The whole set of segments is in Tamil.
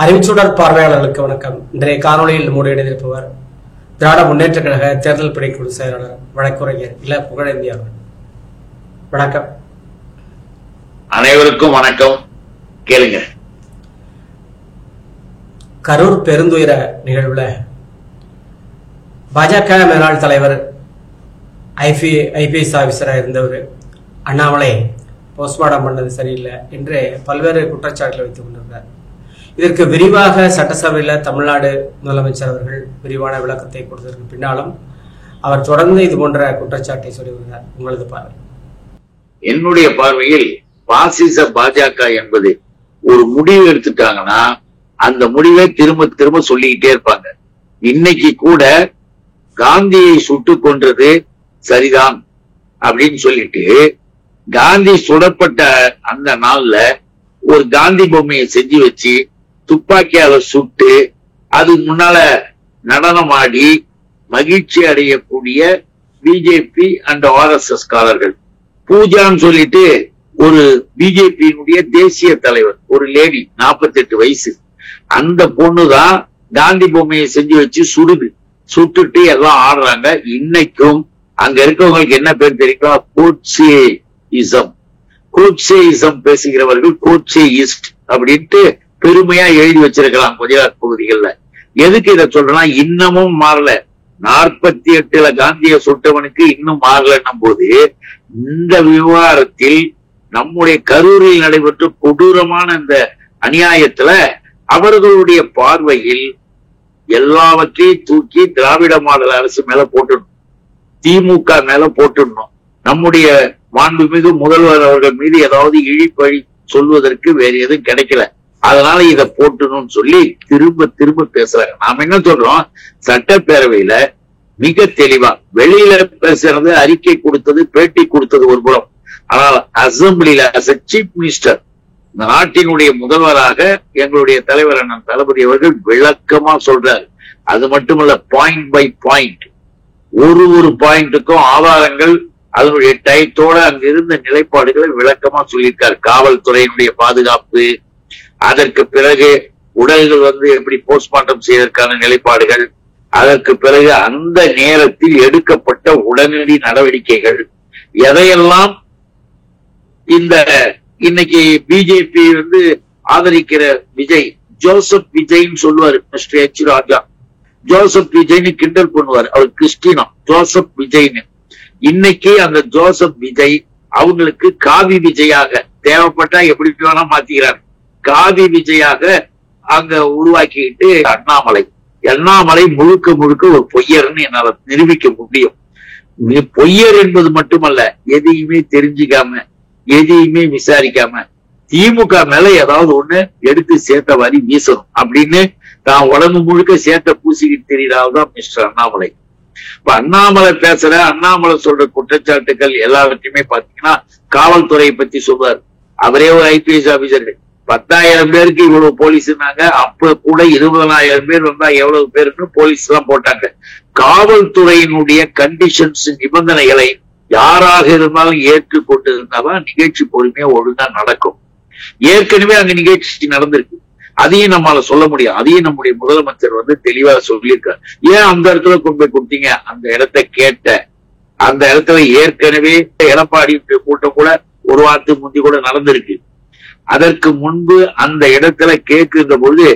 அறிவுச்சூடர் பார்வையாளர்களுக்கு வணக்கம். இன்றைய காணொலியில் நம்முடைய இணைந்திருப்பவர் திராவிட முன்னேற்ற கழக தேர்தல் பணிக்குழு செயலாளர் வழக்குரைஞர் இல புகழேந்தி அவர்கள். வணக்கம். அனைவருக்கும் வணக்கம். கேளுங்க. கரூர் பெருந்துயர நிகழ்வுல பாஜக மேலாள் தலைவர் ஐபிஎஸ் ஆபீசராக இருந்தவர் அண்ணாமலை போஸ்ட்மார்டம் பண்ணது சரியில்லை என்று பல்வேறு குற்றச்சாட்டுகளை வைத்துக் கொண்டிருந்தார். இதற்கு விரிவாக சட்டசபையில் தமிழ்நாடு முதலமைச்சர் அவர்கள் விரிவான விளக்கத்தை கொடுத்ததற்கு பின்னாலும் அவர் தொடர்ந்து இது போன்ற குற்றச்சாட்டை சொல்லி வருகிறார். உங்களது பார்வை? என்னுடைய பார்வையில் பாசிச பாஜக என்பது ஒரு முடிவு எடுத்துட்டாங்கன்னா அந்த முடிவை திரும்ப திரும்ப சொல்லிக்கிட்டே இருப்பாங்க. இன்னைக்கு கூட காந்தியை சுட்டு கொன்றது சரிதான் அப்படின்னு சொல்லிட்டு காந்தி சுடப்பட்ட அந்த நாள்ல ஒரு காந்தி பொம்மையை செஞ்சு வச்சு துப்பாக்கியால சுட்டு அது முன்னால நடனம் ஆடி மகிழ்ச்சி அடையக்கூடிய பிஜேபி அண்ட் RSS காரர்கள் பூஜான்னு சொல்லிட்டு ஒரு பிஜேபியினுடைய தேசிய தலைவர் ஒரு லேடி 48 வயசு அந்த பொண்ணுதான் காந்தி பொம்மையை செஞ்சு வச்சு சுட்டுட்டு எல்லாம் ஆடுறாங்க. இன்னைக்கும் அங்க இருக்கவங்களுக்கு என்ன பேர் தெரியுங்களா? கோட்சேயிசம் பேசுகிறவர்கள் கோட்சேயிஸ்ட் அப்படின்ட்டு பெருமையா எழுதி வச்சிருக்கலாம் குஜராத் பகுதிகள்ல. எதுக்கு இதை சொல்றேன்னா, இன்னமும் மாறல. 48ல காந்திய சுட்டவனுக்கு இன்னும் மாறலன்னும் போது இந்த விவகாரத்தில் நம்முடைய கரூரில் நடைபெற்ற கொடூரமான இந்த அநியாயத்துல அவர்களுடைய பார்வையில் எல்லாவற்றையும் தூக்கி திராவிட மாடல் அரசு மேல போட்டுடணும், திமுக மேல போட்டுடணும். நம்முடைய மாண்புமிகு முதல்வர் அவர்கள் மீது ஏதாவது இழிப்பழி சொல்வதற்கு வேற எதுவும் கிடைக்கல. அதனால இதை போட்டணும்னு சொல்லி திரும்ப திரும்ப பேசுறாங்க. நாம என்ன சொல்றோம், சட்டப்பேரவையில மிக தெளிவா வெளியில பேசுறது, அறிக்கை கொடுத்தது, பேட்டி கொடுத்தது ஒரு புறம். ஆனால் அசம்பிளில சீஃப் மினிஸ்டர், இந்த நாட்டினுடைய முதல்வராக எங்களுடைய தலைவர் அண்ணன் தளபதி அவர்கள் விளக்கமா சொல்றாரு. அது மட்டுமல்ல, பாயிண்ட் பை பாயிண்ட் ஒரு பாயிண்ட்டுக்கும் ஆதாரங்கள் அதனுடைய டயத்தோட அங்க இருந்த நிலைப்பாடுகளை விளக்கமா சொல்லியிருக்காரு. காவல்துறையினுடைய பாதுகாப்பு, அதற்கு பிறகு உடல்கள் எப்படி போஸ்ட்மார்ட்டம் செய்வதற்கான நிலைப்பாடுகள், அதற்கு பிறகு அந்த நேரத்தில் எடுக்கப்பட்ட உடனடி நடவடிக்கைகள், எதையெல்லாம் இந்த இன்னைக்கு பிஜேபி ஆதரிக்கிற விஜய், ஜோசப் விஜய்ன்னு சொல்லுவாரு மிஸ்டர் H. ராஜா. ஜோசப் விஜய்னு கிண்டல் பண்ணுவார். அவர் கிறிஸ்டினா, ஜோசப் விஜய்னு. இன்னைக்கு அந்த ஜோசப் விஜய் அவங்களுக்கு காவி விஜயாக தேவைப்பட்டா எப்படி வேணா மாத்திக்கிறார். காவி விஜயாக அங்க உருவாக்கிட்டு அண்ணாமலை முழுக்க முழுக்க ஒரு பொய்யர்னு என்னால நிரூபிக்க முடியும். பொய்யர் என்பது மட்டுமல்ல, எதையுமே தெரிஞ்சுக்காம எதையுமே விசாரிக்காம திமுக மேல ஏதாவது ஒண்ணு எடுத்து சேர்த்த வாரி வீசணும் அப்படின்னு தான் உடம்பு முழுக்க சேர்த்த பூசிக்கிட்டு தெரியறால்தான் மிஸ்டர் அண்ணாமலை. இப்ப அண்ணாமலை சொல்ற குற்றச்சாட்டுகள் எல்லாவற்றையுமே பாத்தீங்கன்னா காவல்துறையை பத்தி சொல்வார். அவரே ஒரு ஐபிஎஸ் ஆபீசர். 10,000 பேருக்கு இவ்வளவு போலீஸ்னாங்க. அப்ப கூட 20,000 பேர் வந்தா எவ்வளவு பேருக்கு போலீஸ் எல்லாம் போட்டாங்க. காவல்துறையினுடைய கண்டிஷன்ஸ், நிபந்தனைகளை யாராக இருந்தாலும் ஏற்றுக்கொண்டு இருந்தாதான் நிகழ்ச்சி பொறுமையா ஒழுங்கா நடக்கும். ஏற்கனவே அங்க நிகழ்ச்சி நடந்திருக்கு, அதையும் நம்மளால சொல்ல முடியும். அதையும் நம்முடைய முதலமைச்சர் தெளிவா சொல்லியிருக்காரு. ஏன் அந்த இடத்துல கொண்டு போய் கொடுத்தீங்க? அந்த இடத்தை கேட்ட அந்த இடத்துல ஏற்கனவே எடப்பாடி கூட்டம் கூட ஒரு வாரத்துக்கு முந்தி கூட நடந்திருக்கு. அதற்கு முன்பு அந்த இடத்துல கேட்கின்ற பொழுது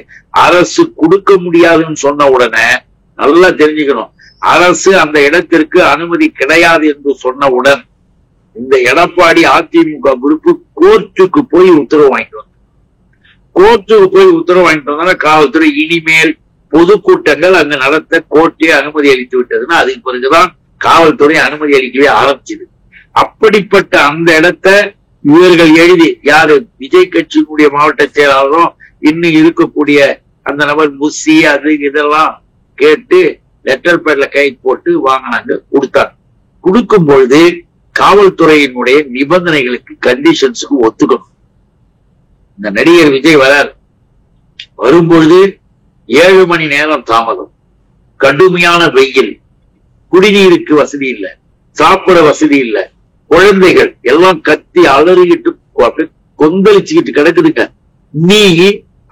அரசு கொடுக்க முடியாதுன்னு சொன்ன உடனே நல்லா தெரிஞ்சுக்கணும், அரசு அந்த இடத்திற்கு அனுமதி கிடையாது என்று சொன்னவுடன் இந்த எடப்பாடி அதிமுக குரூப் கோர்ட்டுக்கு போய் உத்தரவு வாங்கிட்டு வந்தாலும் காவல்துறை இனிமேல் பொதுக்கூட்டங்கள் அங்கு நடத்த கோர்ட்டே அனுமதி அளித்து விட்டதுன்னா அதுக்கு பிறகுதான் காவல்துறை அனுமதி அளிக்கவே ஆரம்பிச்சது. அப்படிப்பட்ட அந்த இடத்தை இவர்கள் எழுதி, யாரு விஜய் கட்சியினுடைய மாவட்ட செயலாளரும் இன்னும் இருக்கக்கூடிய அந்த நபர் முசி அது இதெல்லாம் கேட்டு லெட்டர் பேட்ல கை போட்டு வாங்கினாங்க, கொடுத்தாங்க. கொடுக்கும் பொழுது காவல்துறையினுடைய நிபந்தனைகளுக்கு கண்டிஷன்ஸுக்கு ஒத்துக்கணும். இந்த நடிகர் விஜய் வரும்பொழுது 7 மணி நேரம் தாமதம், கடுமையான வெயில், குடிநீருக்கு வசதி இல்லை, சாப்பிட வசதி இல்லை, குழந்தைகள் எல்லாம் கத்தி அலறிக்கிட்டு கொந்தளிச்சுக்கிட்டு கிடக்குதுங்க. நீ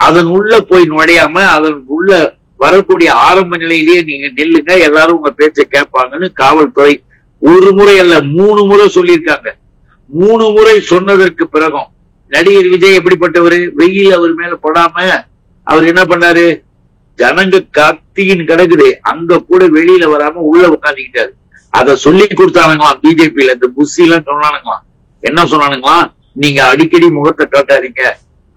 அதன் உள்ள போய் நுழையாம அதன் உள்ள வரக்கூடிய ஆரம்ப நிலையிலேயே நீங்க நில்லுங்க, எல்லாரும் உங்க பேச்சை கேட்பாங்கன்னு காவல்துறை ஒரு முறை அல்ல 3 முறை சொல்லியிருக்காங்க. 3 முறை சொன்னதற்கு பிறகும் நடிகர் விஜய் எப்படிப்பட்டவரு? வெயில் அவர் மேல படாம அவர் என்ன பண்ணாரு? ஜனங்க கத்தின்னு கிடக்குது, அங்க கூட வெளியில வராம உள்ள உட்காந்துக்கிட்டாரு. அத சொல்லி கொடுத்தானுங்களாம் பிஜேபியில. இந்த புஷி எல்லாம் சொன்னானுங்களாம். என்ன சொன்னானுங்களாம்? நீங்க அடிக்கடி முகத்தை காட்டாதீங்க,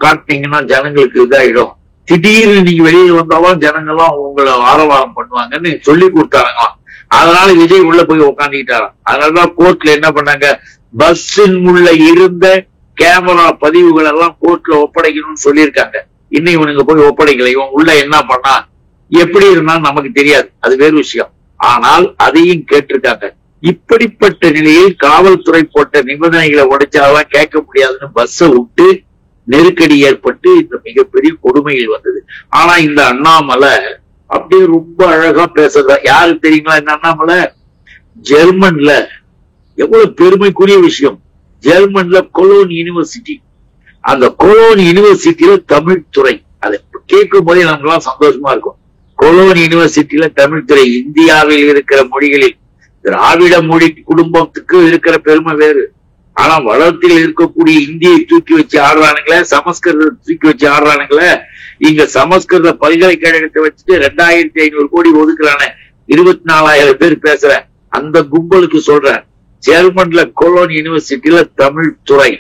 காட்டினீங்கன்னா ஜனங்களுக்கு இதாயிடும், திடீர்னு நீங்க வெளியில வந்தாலும் ஜனங்கள்லாம் உங்களை ஆரவாரம் பண்ணுவாங்கன்னு சொல்லி கொடுத்தானுங்களாம். அதனால விஜய் உள்ள போய் உட்காந்துக்கிட்டாராம். அதனாலதான் கோர்ட்ல என்ன பண்ணாங்க, பஸ்ஸின் உள்ள இருந்த கேமரா பதிவுகள் எல்லாம் கோர்ட்ல ஒப்படைக்கணும்னு சொல்லியிருக்காங்க. இன்னும் இவனுங்க போய் ஒப்படைக்கல. இவன் உள்ள என்ன பண்ணா எப்படி இருந்தாலும் நமக்கு தெரியாது, அது வேறு விஷயம். ஆனால் அதையும் கேட்டிருக்காங்க. இப்படிப்பட்ட நிலையில் காவல்துறை போட்ட நிபந்தனைகளை உடைச்சாதான் கேட்க முடியாதுன்னு பஸ்ஸை விட்டு நெருக்கடி ஏற்பட்டு இந்த மிகப்பெரிய கொடுமையில் வந்தது. ஆனா இந்த அண்ணாமலை அப்படியே ரொம்ப அழகா பேசுறதா யாருக்கு தெரியுங்களா? இந்த அண்ணாமலை ஜெர்மன்ல எவ்வளவு பெருமைக்குரிய விஷயம். ஜெர்மன்ல கொலோன் யூனிவர்சிட்டி, அந்த கொலோன் யூனிவர்சிட்டியில தமிழ் துறை. அதை கேட்கும் போதே நமக்கு எல்லாம் சந்தோஷமா இருக்கும். கொலோன் யூனிவர்சிட்டியில தமிழ் துறை. இந்தியாவில் இருக்கிற மொழிகளில் திராவிட மொழி குடும்பத்துக்கு இருக்கிற பெருமை வேறு. ஆனா வளத்தில் இருக்கக்கூடிய இந்தியை தூக்கி வச்சு ஆடுறானுங்களே, சமஸ்கிருதத்தை தூக்கி வச்சு ஆடுறானுங்களே. இங்க சமஸ்கிருத பல்கலைக்கழகத்தை வச்சுட்டு 2500 கோடி ஒதுக்குறான, 24,000 பேர் பேசுற அந்த கும்பலுக்கு சொல்றேன், ஜெர்மன்ல கொலோன் யூனிவர்சிட்டியில தமிழ் துறை.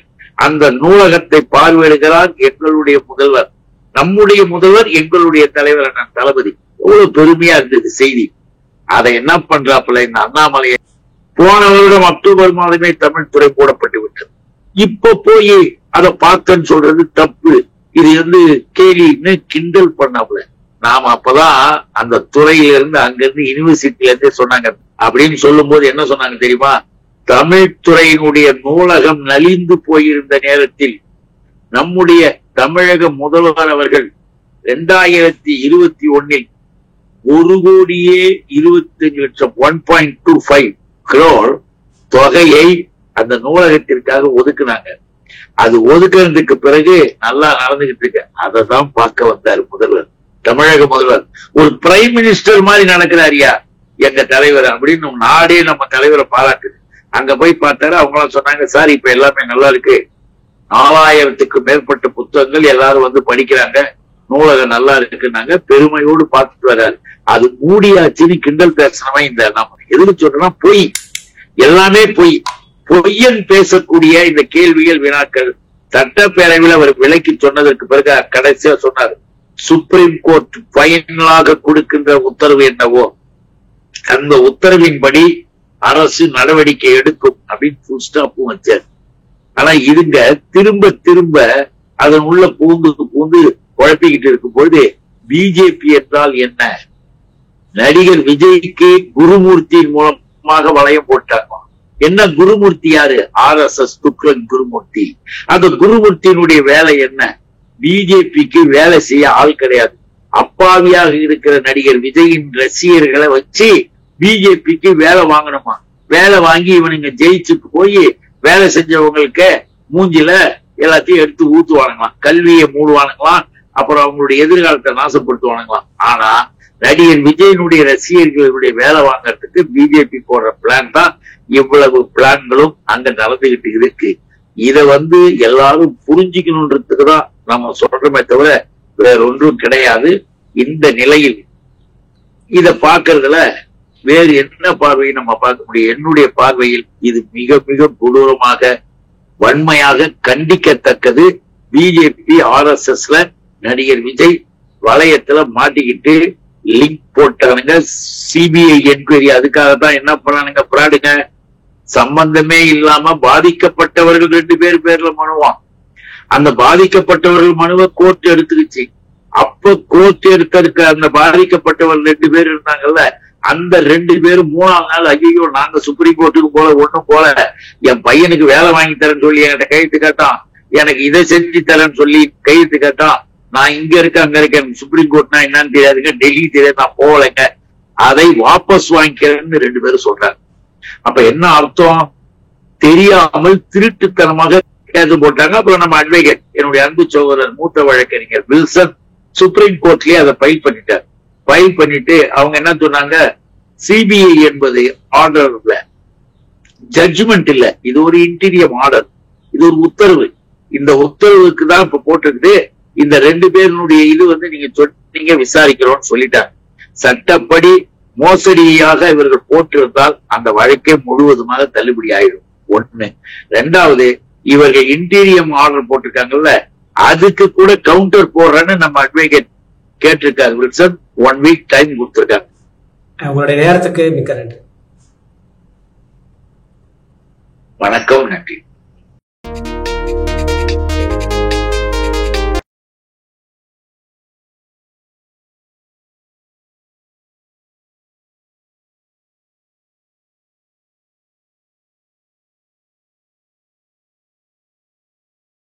அந்த நூலகத்தை பார்வையிடுகிறார் எங்களுடைய முதல்வர், நம்முடைய முதல்வர், எங்களுடைய தலைவர் அண்ணன் தளபதி. எவ்வளவு பெருமையா இருந்தது செய்தி. அதை என்ன பண்றாப்புல இந்த அண்ணாமலையை? போன வருடம் அக்டோபர் மாதமே தமிழ் துறை போடப்பட்டு விட்டது. இப்ப போய் அதை பார்த்தேன்னு சொல்றது தப்பு, இது கேலின்னு கிண்டல் பண்ணாப்புல. நாம அப்பதான் அந்த துறையில இருந்து அங்கிருந்து யூனிவர்சிட்டில இருந்தே சொன்னாங்க. அப்படின்னு சொல்லும் போது என்ன சொன்னாங்க தெரியுமா? தமிழ் துறையினுடைய நூலகம் நலிந்து போயிருந்த நேரத்தில் நம்முடைய தமிழக முதல்வர் அவர்கள் 2021 1,25,00,000 1.25 crore தொகையை அந்த நூலகத்திற்காக ஒதுக்குனாங்க. அது ஒதுக்குறதுக்கு பிறகு நல்லா நடந்துகிட்டு இருக்கு. அதை தான் பார்க்க வந்தார் முதல்வர், தமிழக முதல்வர். ஒரு பிரைம் மினிஸ்டர் மாதிரி நடக்கிறாரியா எங்க தலைவர் அப்படின்னு நாடே நம்ம தலைவரை பாராட்டுது. அங்க போய் பார்த்தாரு. அவங்களாம் சொன்னாங்க, சார் இப்ப எல்லாமே நல்லா இருக்கு, 4000க்கு மேற்பட்ட புத்தகங்கள் எல்லாரும் படிக்கிறாங்க, நூலகம் நல்லா இருக்குன்னாங்க. பெருமையோடு பார்த்துட்டு வர்றாரு. அது மூடியாச்சுன்னு கிண்டல் பேசணுமா? இந்த நம்ம எதுக்கு சொல்றோம்னா பொய், எல்லாமே பொய். பொய்யன் பேசக்கூடிய இந்த கேள்விகள் வினாக்கள் சட்டப்பேரவையில் அவர் விலைக்கு சொன்னதற்கு பிறகு கடைசியா சொன்னார், சுப்ரீம் கோர்ட் பைனலாக கொடுக்கின்ற உத்தரவு என்னவோ அந்த உத்தரவின்படி அரசு நடவடிக்கை எடுக்கும் அப்படின்னு ஃபுல் ஸ்டாப்பும் வச்சார். ஆனா இதுங்க திரும்ப திரும்ப அதன் உள்ள பூந்து குழப்பிக்கிட்டு இருக்கும் பொழுது பிஜேபி என்றால் என்ன? நடிகர் விஜய்க்கு குருமூர்த்தியின் மூலமாக வளையம் போட்டாங்க. என்ன குருமூர்த்தி யாரு? RSS துக்ளக் குருமூர்த்தி. அந்த குருமூர்த்தியினுடைய வேலை என்ன? பிஜேபிக்கு வேலை செய்ய ஆள் கிடையாது. அப்பாவியாக இருக்கிற நடிகர் விஜயின் ரசிகர்களை வச்சு பிஜேபிக்கு வேலை வாங்கணுமா? வேலை வாங்கி இவனுங்க ஜெயிச்சு போய் வேலை செஞ்சவங்களுக்கு மூஞ்சில எல்லாத்தையும் எடுத்து ஊத்துவானுங்களாம், கல்வியை மூடுவானுங்களாம், அப்புறம் அவங்களுடைய எதிர்காலத்தை நாசப்படுத்துவானுங்களாம். ஆனா நடிகர் விஜயனுடைய ரசிகர்களுடைய வேலை வாங்கறதுக்கு பிஜேபி போடுற பிளான் தான் இவ்வளவு பிளான்களும் அங்க நடந்துகிட்டு இருக்கு. இத எல்லாரும் புரிஞ்சுக்கணுன்றதுக்கு தான் நம்ம சொல்றோமே தவிர வேற ஒன்றும் கிடையாது. இந்த நிலையில் இத பாக்குறதுல வேறு என்ன பார்வையை நம்ம பார்க்க முடியும்? என்னுடைய பார்வையில் இது மிக மிக கொடூரமாக வன்மையாக கண்டிக்கத்தக்கது. பிஜேபி RSSல நடிகர் விஜய் வளையத்துல மாட்டிக்கிட்டு லிங்க் போட்டானுங்க. சிபிஐ என்கொயரி அதுக்காகத்தான் என்ன பண்ணானுங்க? பிராடுங்க, சம்பந்தமே இல்லாம பாதிக்கப்பட்டவர்கள் 2 பேர் பேர்ல மனுவான். அந்த பாதிக்கப்பட்டவர்கள் மனுவை கோர்ட் எடுத்துக்கிச்சு. அப்ப கோர்ட் எடுத்திருக்க அந்த பாதிக்கப்பட்டவர்கள் 2 பேர் இருந்தாங்கல்ல, அந்த 2 பேரும் 3ஆம் நாள் ஐயோ நாங்க சுப்ரீம் கோர்ட்டுக்கு போல ஒண்ணும் போல, என் பையனுக்கு வேலை வாங்கி தரேன்னு சொல்லி என்கிட்ட கையெழுத்து கேட்டான், எனக்கு இதை செஞ்சு தரேன்னு சொல்லி கையெழுத்து கேட்டான், நான் இங்க இருக்கேன் அங்க இருக்கேன், சுப்ரீம் கோர்ட்னா என்னன்னு தெரியாதுங்க, டெல்லி தெரியாது, நான் போகலைங்க, அதை வாபஸ் வாங்கிக்கிறேன்னு 2 பேரும் சொல்றாங்க. அப்ப என்ன அர்த்தம்? தெரியாமல் திருட்டுத்தனமாக கேஸ் போட்டாங்க. அப்புறம் நம்ம அட்வொகேட் என்னுடைய அன்பு சகோதரர் மூத்த வழக்கறிஞர் வில்சன் சுப்ரீம் கோர்ட்லயே அதை ஃபைல் பண்ணிட்டார். ஃபைல் பண்ணிட்டு அவங்க என்ன சொன்னாங்க, சிபிஐ என்பது ஆர்டர்ல ஜட்ஜ்மெண்ட் இல்ல, இது ஒரு இன்டீரியம் ஆர்டர், இது ஒரு உத்தரவு. இந்த உத்தரவுக்கு தான் இப்ப போட்டிருக்குது. இந்த 2 பேருடைய இது நீங்க சொன்னீங்க விசாரிக்கிறோம்னு சொல்லிட்டாங்க. சட்டப்படி மோசடியாக இவர்கள் போட்டிருந்தால் அந்த வழக்கே முழுவதுமாக தள்ளுபடி ஆயிடும். 1. 2வது, இவர்கள் இன்டீரியம் ஆர்டர் போட்டிருக்காங்கல்ல, அதுக்கு கூட கவுண்டர் போடுறேன்னு நம்ம அட்வொகேட் கேட்டிருக்காரு வில்சன். 1 வீக் டைம் கொடுத்திருக்காங்க. உங்களுடைய நேரத்துக்கு மிக்க நன்றி. வணக்கம், நன்றி.